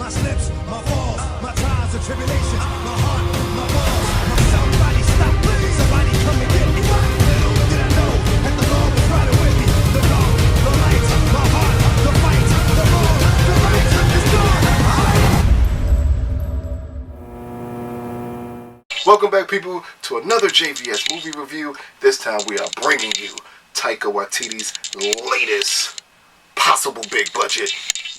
My slips, my falls, my trials and tribulations, my heart, my balls, my somebody stop me, somebody come and get me. Little did I know that the Lord was riding with me. The dark, the light, my heart, the fight, the wrong, the right is gone. Welcome back, people, to another JVS movie review. This time we are bringing you Taika Waititi's latest possible big budget,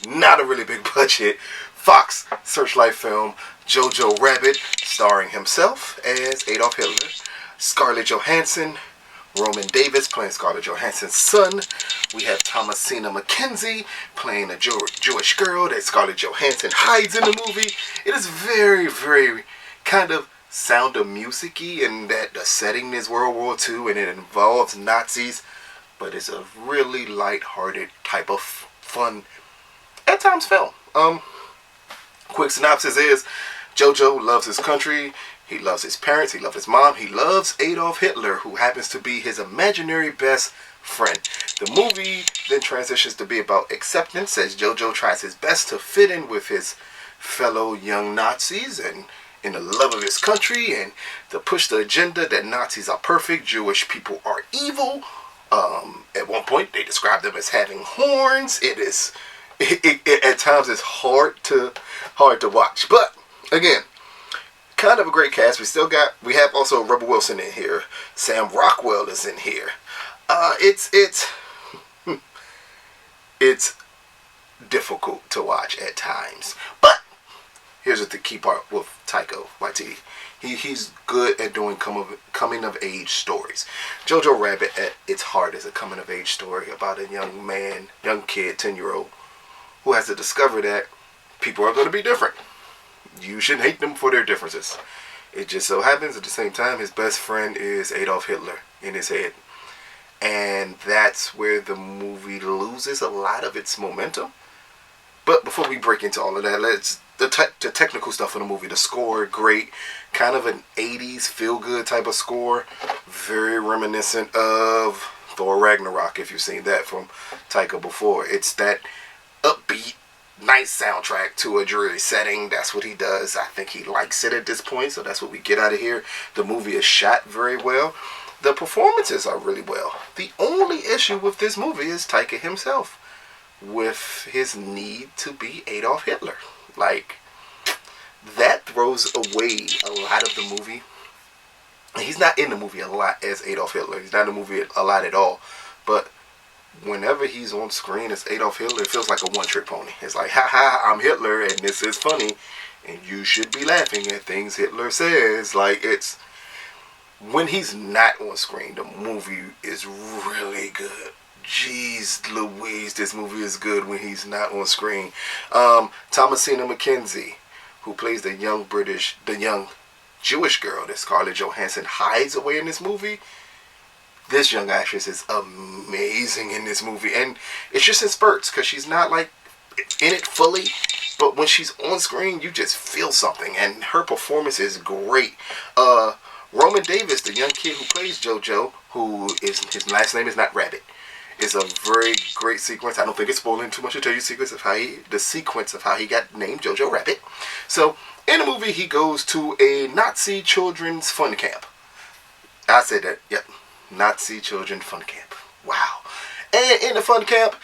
not a really big budget, Fox Searchlight film, JoJo Rabbit, starring himself as Adolf Hitler, Scarlett Johansson, Roman Davis playing Scarlett Johansson's son. We have Thomasina McKenzie playing a Jewish girl that Scarlett Johansson hides in the movie. It is very, very kind of Sound of Music-y in that the setting is World War II and it involves Nazis, but it's a really light-hearted type of fun, at times, film. Quick synopsis is, JoJo loves his country, he loves his parents, he loves his mom, he loves Adolf Hitler, who happens to be his imaginary best friend. The movie then transitions to be about acceptance as JoJo tries his best to fit in with his fellow young Nazis and in the love of his country, and to push the agenda that Nazis are perfect, Jewish people are evil. At one point they describe them as having horns. It at times it's hard to watch, but again, kind of a great cast. We have also Rebel Wilson in here. Sam Rockwell is in here. It's difficult to watch at times, but here's the key part with Taika Waititi. He's good at doing coming of age stories. JoJo Rabbit at its heart is a coming of age story about a young kid, 10-year-old, who has to discover that people are going to be different. You shouldn't hate them for their differences. It just so happens at the same time his best friend is Adolf Hitler in his head. And that's where the movie loses a lot of its momentum. But before we break into all of that, the technical stuff in the movie. The score, great. Kind of an 80s feel-good type of score. Very reminiscent of Thor Ragnarok, if you've seen that from Taika before. It's that upbeat, nice soundtrack to a dreary setting. That's what he does. I think he likes it at this point, so that's what we get out of here. The movie is shot very well. The performances are really well. The only issue with this movie is Taika himself, with his need to be Adolf Hitler. Like, that throws away a lot of the movie. He's not in the movie a lot as Adolf Hitler. He's not in the movie a lot at all. But whenever he's on screen as Adolf Hitler, it feels like a one-trick pony. It's like, ha, I'm Hitler and this is funny. And you should be laughing at things Hitler says. Like, it's... When he's not on screen, the movie is really good. Jeez Louise, this movie is good when he's not on screen. Thomasina McKenzie, who plays the young Jewish girl that Scarlett Johansson hides away in this movie. This young actress is amazing in this movie. And it's just in spurts, because she's not like in it fully. But when she's on screen, you just feel something. And her performance is great. Roman Davis, the young kid who plays JoJo, his last name is not Rabbit. It's a very great sequence. I don't think it's spoiling too much to tell you the sequence of how he got named JoJo Rabbit. So, in the movie, he goes to a Nazi children's fun camp. I said that, yep. Nazi children fun camp. Wow. And in the fun camp,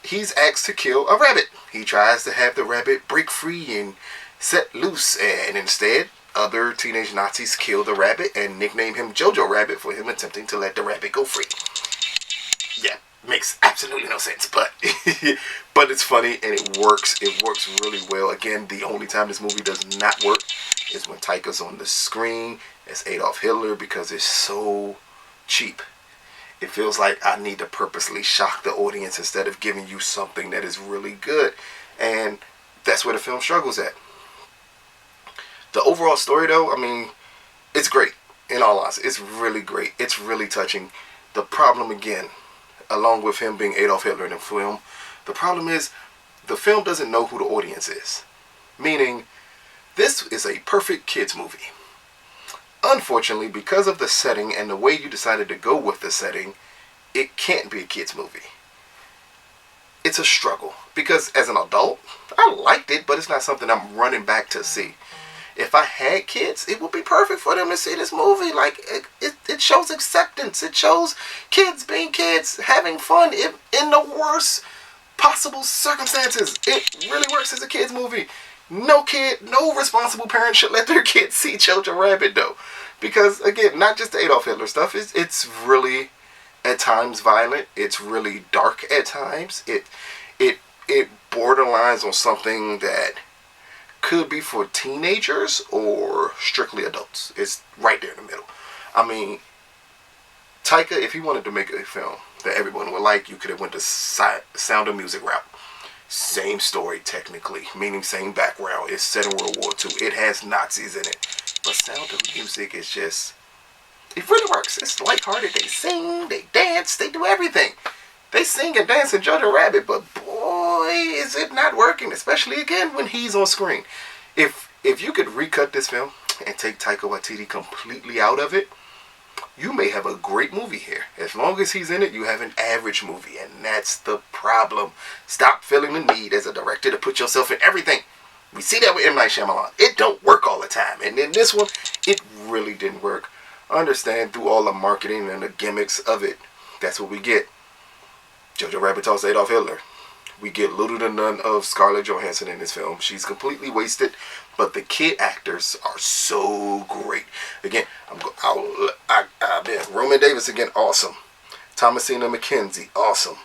he's asked to kill a rabbit. He tries to have the rabbit break free and set loose, and instead, other teenage Nazis kill the rabbit and nickname him JoJo Rabbit for him attempting to let the rabbit go free. Yeah. Makes absolutely no sense, but but it's funny and it works. It works really well. Again, the only time this movie does not work is when Taika's on the screen as Adolf Hitler, because it's so cheap. It feels like I need to purposely shock the audience instead of giving you something that is really good, and that's where the film struggles at. The overall story, though, I mean, it's great. In all honesty, it's really great. It's really touching. The problem, again, along with him being Adolf Hitler in the film, the problem is the film doesn't know who the audience is. Meaning, this is a perfect kids movie. Unfortunately, because of the setting and the way you decided to go with the setting, it can't be a kids movie. it's a struggle because as an adult, I liked it, but it's not something I'm running back to see. If I had kids, it would be perfect for them to see this movie. Like, it shows acceptance. It shows kids being kids, having fun in the worst possible circumstances. It really works as a kids movie. No responsible parent should let their kids see Jojo Rabbit, though. Because, again, not just the Adolf Hitler stuff. It's really, at times, violent. It's really dark at times. It borderlines on something that could be for teenagers or strictly adults. It's right there in the middle. I mean, Taika, if he wanted to make a film that everyone would like, you could have went the Sound of Music route. Same story, technically, meaning same background. It's set in World War II. It has Nazis in it. But Sound of Music is just, it really works. It's lighthearted. They sing, they dance, they do everything. They sing and dance in Jojo Rabbit, but boy, is it not working, especially again when he's on screen. If you could recut this film and take Taika Waititi completely out of it, you may have a great movie here. As long as he's in it, you have an average movie, and that's the problem. Stop feeling the need as a director to put yourself in everything. We see that with M. Night Shyamalan. It don't work all the time, and in this one, it really didn't work. I understand through all the marketing and the gimmicks of it, that's what we get. Jojo Rabbit talks Adolf Hitler. We get little to none of Scarlett Johansson in this film. She's completely wasted, but the kid actors are so great. Again, Roman Davis again, awesome. Thomasina McKenzie, awesome.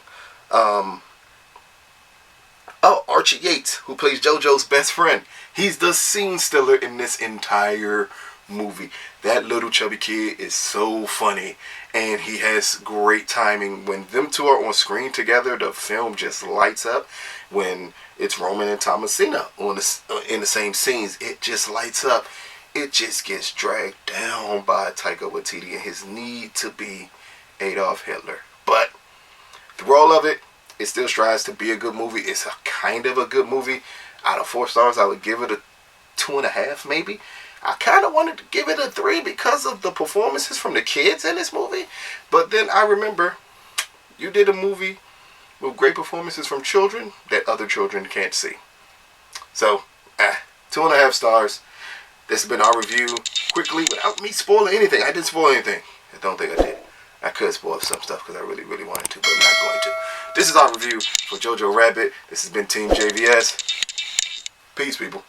Archie Yates, who plays JoJo's best friend. He's the scene stealer in this entire movie. That little chubby kid is so funny, and he has great timing. When them two are on screen together, the film just lights up. When it's Roman and Thomasina in the same scenes, it just lights up. It just gets dragged down by Taika Waititi and his need to be Adolf Hitler. But through all of it, it still strives to be a good movie. It's a kind of a good movie. Out of 4 stars, I would give it a 2.5 maybe. I kind of wanted to give it a 3 because of the performances from the kids in this movie. But then I remember you did a movie with great performances from children that other children can't see. So, 2.5 stars. This has been our review quickly without me spoiling anything. I didn't spoil anything. I don't think I did. I could spoil some stuff because I really, really wanted to, but I'm not going to. This is our review for Jojo Rabbit. This has been Team JVS. Peace, people.